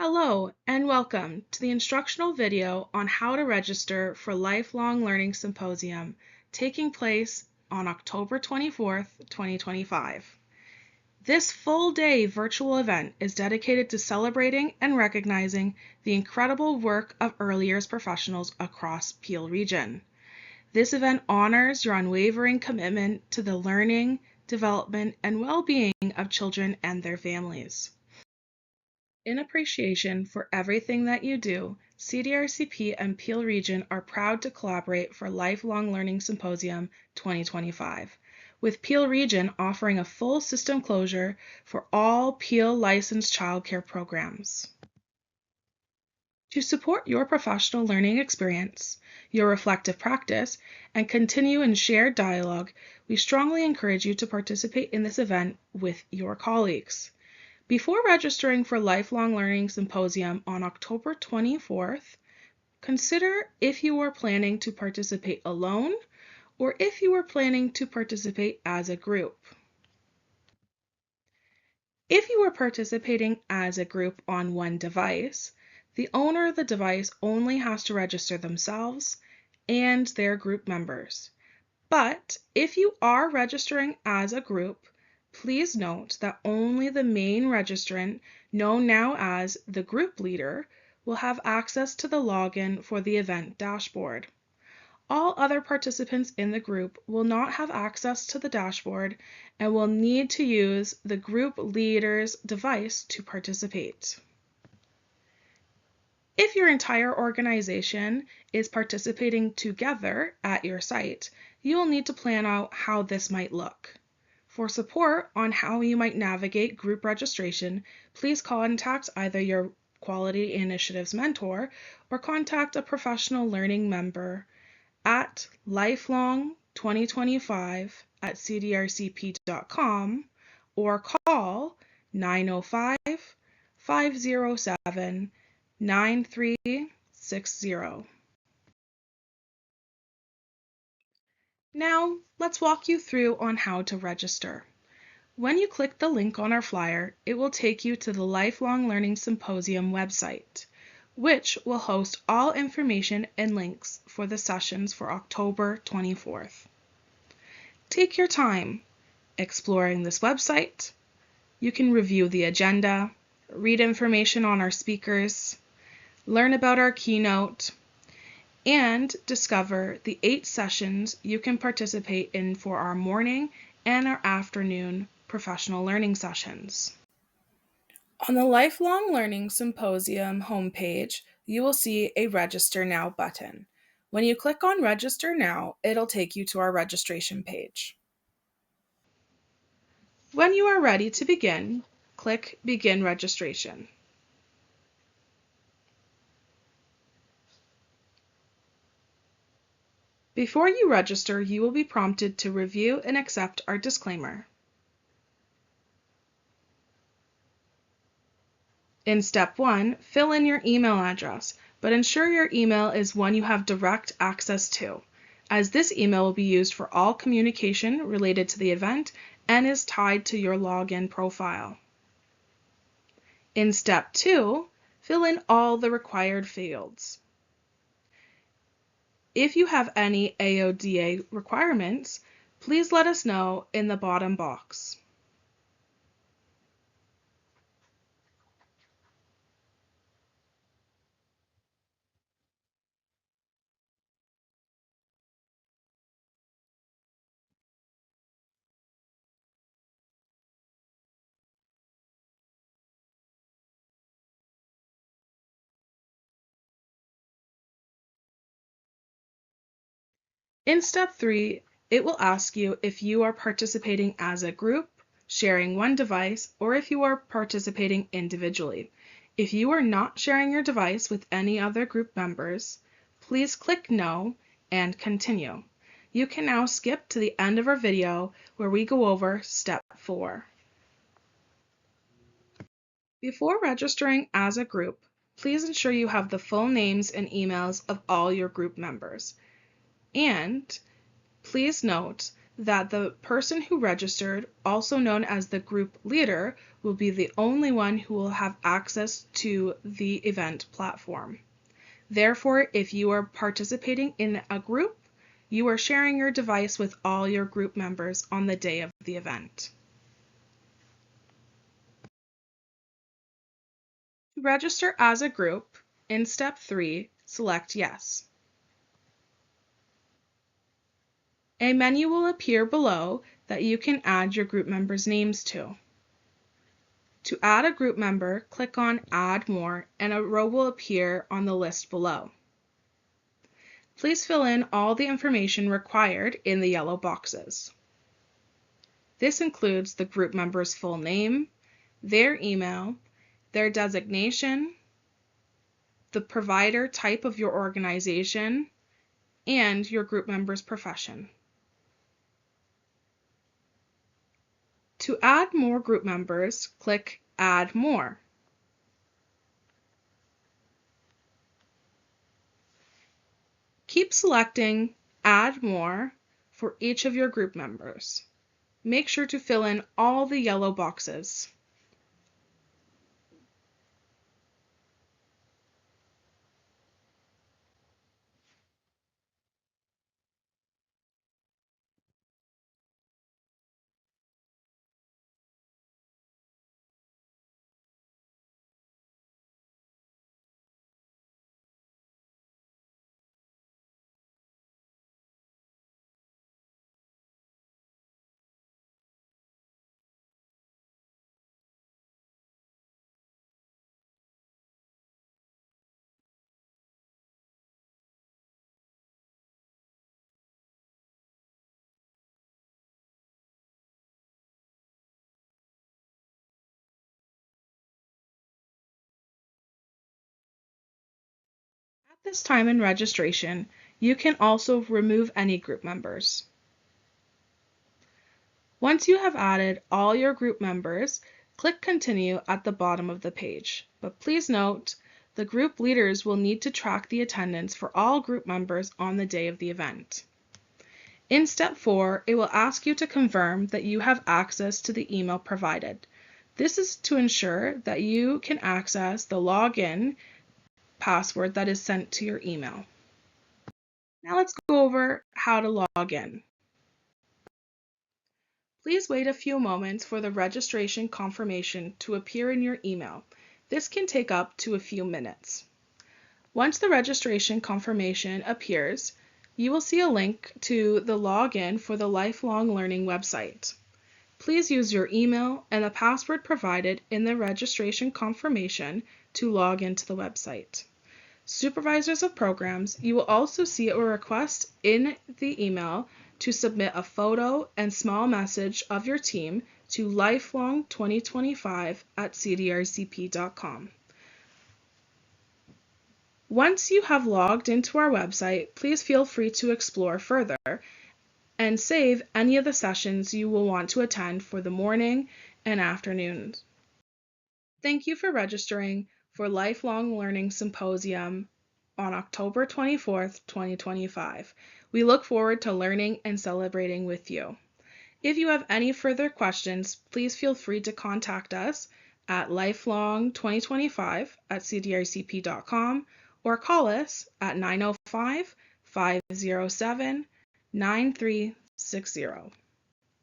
Hello and welcome to the instructional video on how to register for Lifelong Learning Symposium taking place on October 24th, 2025. This full-day virtual event is dedicated to celebrating and recognizing the incredible work of early years professionals across Peel Region. This event honors your unwavering commitment to the learning, development, and well-being of children and their families. In appreciation for everything that you do, CDRCP and Peel Region are proud to collaborate for Lifelong Learning Symposium 2025, with Peel Region offering a full system closure for all Peel licensed childcare programs. To support your professional learning experience, your reflective practice, and continue in shared dialogue, we strongly encourage you to participate in this event with your colleagues. Before registering for Lifelong Learning Symposium on October 24th, consider if you are planning to participate alone or if you are planning to participate as a group. If you are participating as a group on one device, the owner of the device only has to register themselves and their group members. But if you are registering as a group, please note that only the main registrant, known now as the group leader, will have access to the login for the event dashboard. All other participants in the group will not have access to the dashboard and will need to use the group leader's device to participate. If your entire organization is participating together at your site, you will need to plan out how this might look. For support on how you might navigate group registration, please contact either your Quality Initiatives mentor or contact a professional learning member at lifelong2025@cdrcp.com or call 905-507-9360. Now, let's walk you through on how to register. When you click the link on our flyer, it will take you to the Lifelong Learning Symposium website, which will host all information and links for the sessions for October 24th. Take your time exploring this website. You can review the agenda, read information on our speakers, learn about our keynote, and discover the 8 sessions you can participate in for our morning and our afternoon professional learning sessions. On the Lifelong Learning Symposium homepage, you will see a Register Now button. When you click on Register Now, it'll take you to our registration page. When you are ready to begin, click Begin Registration. Before you register, you will be prompted to review and accept our disclaimer. In Step 1, fill in your email address, but ensure your email is one you have direct access to, as this email will be used for all communication related to the event and is tied to your login profile. In Step 2, fill in all the required fields. If you have any AODA requirements, please let us know in the bottom box. In Step 3, it will ask you if you are participating as a group, sharing one device, or if you are participating individually. If you are not sharing your device with any other group members, please click No and Continue. You can now skip to the end of our video where we go over Step 4. Before registering as a group, please ensure you have the full names and emails of all your group members. And please note that the person who registered, also known as the group leader, will be the only one who will have access to the event platform. Therefore, if you are participating in a group, you are sharing your device with all your group members on the day of the event. To register as a group, in step 3, select Yes. A menu will appear below that you can add your group members' names to. To add a group member, click on Add More and a row will appear on the list below. Please fill in all the information required in the yellow boxes. This includes the group member's full name, their email, their designation, the provider type of your organization, and your group member's profession. To add more group members, click Add More. Keep selecting Add More for each of your group members. Make sure to fill in all the yellow boxes. At this time in registration, you can also remove any group members. Once you have added all your group members, click Continue at the bottom of the page. But please note, the group leaders will need to track the attendance for all group members on the day of the event. In step 4, it will ask you to confirm that you have access to the email provided. This is to ensure that you can access the login password that is sent to your email. Now let's go over how to log in. Please wait a few moments for the registration confirmation to appear in your email. This can take up to a few minutes. Once the registration confirmation appears, you will see a link to the login for the Lifelong Learning website. Please use your email and the password provided in the registration confirmation to log into the website. Supervisors of programs, you will also see a request in the email to submit a photo and small message of your team to lifelong2025@cdrcp.com. Once you have logged into our website, please feel free to explore further and save any of the sessions you will want to attend for the morning and afternoons. Thank you for registering for Lifelong Learning Symposium on October 24th, 2025. We look forward to learning and celebrating with you. If you have any further questions, please feel free to contact us at lifelong2025@cdrcp.com or call us at 905-507-9360.